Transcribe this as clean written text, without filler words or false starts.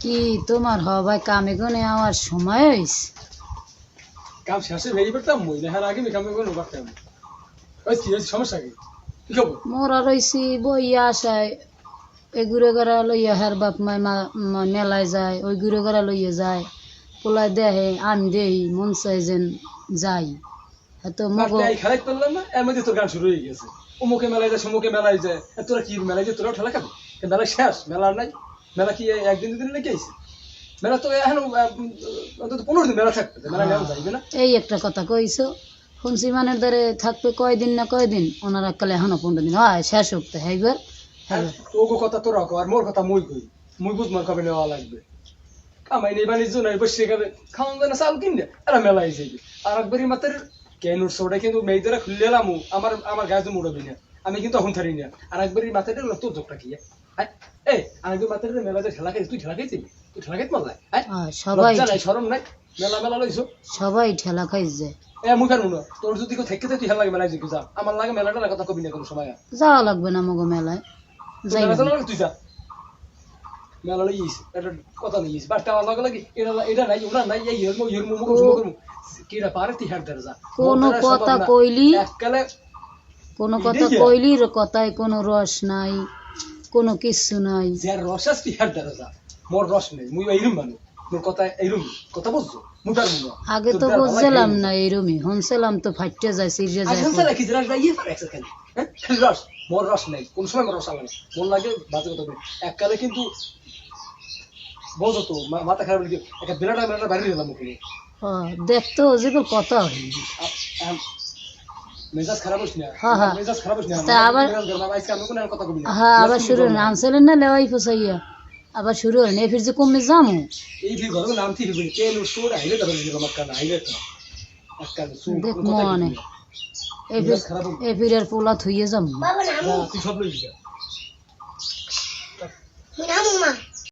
কি তোমার হবাই কামে গনে আমার সময় হইছে কাম শেষে বেরিয়ে পড়তাম মই না আগে আমি কামে কোনো করতাম ওই কি সমস্যা কি কি খবর মোরা রইছি বইয়া আসায় এই ঘুরে গড়া লইয়া হার বাপ মাই মেলায় যায় ওই ঘুরে গড়া লইয়া যায় পোলায় দেহে আমি দেহি মন চাই যেন যাই এত মগো এই খেলাই করলাম না এর মধ্যে তোর গান শুরু হয়ে গেছে অমুকে মেলায় যায় সমুকে মেলায় যায় তোরা কি মেলায় যায় তোরাও ঠেলা খাবি মেলা শেষ মেলা নাই মেলা কি একদিন দুদিন লেগে আইছে মেলা তো এখন অন্তত 15 দিন মেলা থাকবে মেলা নেওয়া যাইবে না এই একটা কথা কইছো শুনছি মানের দ্বারে থাকবে কয়দিন না কয়দিন ওনারা কালে এখনো 15 দিন হয় শেষ হোক তো হইবার তোগো কথা তোরা কো আর মোর কথা মুই কই মুই বুঝ মার কবে নেওয়া লাগবে কামাই নেই বাণিজ্য নাই বসে গেলে খাওয়ান যায় না চাল কিনলে এরা মেলায় যাইবে আর একবারই মাত্র কেন সোটা কিন্তু মেয়েদের খুললে এলাম আমার গায়ে তো মুড়াবি না আমি কিন্তু এখন থারি না আর একবারই মাথাটা তোর যোগটা কি এই আরেকবার মাথাটা মেলাতে ঠেলা খাইছিস তুই ঠেলা খাইছিস তুই ঠেলা খাইতে মারলাই সবাই শরম নাই মেলা মেলা লইছো সবাই ঠেলা খাই যায় মুই পারবো না তোর যদি কেউ থেকে তুই খেলা লাগে মেলায় যাবি যা আমার লাগে মেলাটা কথা কবি না কোনো সময় যাওয়া লাগবে না মগো মেলায় যাই তুই যা মেলা লইস এটা কথা লইস বাট আমার লাগে লাগে এটা নাই ওটা নাই এই ইয়ের মুখ করবো কিরা পারে তুই হেড যা কোনো কথা কইলি এককালে কোনো কথা কইলি কথায় কোনো রস নাই কোনো কিছু নাই যে রস আছে তুই হেড যা মোর রস নেই মুই এইরকম মানুষ মোর কথা এইরকম কথা বুঝছো মুই পারবো না আগে তো বুঝছিলাম না এইরকমই শুনছিলাম তো ফাইটে যায় সিরিয়াস যায় শুনছ না কি জিরাস ভাই ইয়ে পারে খালি হ্যাঁ খালি রস মোর রস নেই কোন সময় মোর রস লাগে মন লাগে বাজে কথা বলি এককালে কিন্তু বোঝো তো মাথা খারাপ লাগে একটা বিরাটা বাড়ি দিলাম মুখে দেখতো যেগুলো কথা হয় মেজাজ খারাপ হইছ না মেজাজ খারাপ হইছ না তা আবার আজকে আমি কোনো কথা কবি না আবার শুরু আনছিলেন না লেওয়াই ফসাইয়া আবার শুরু হয় না ফির যে কমে যামু এই ফির ঘর নাম থি বলি কেন সুর আইলে তবে মক্কা না আইলে তো আজকাল সুর দেখ মনে এই ফিরের পোলা থইয়ে যাম তুই সব লই যা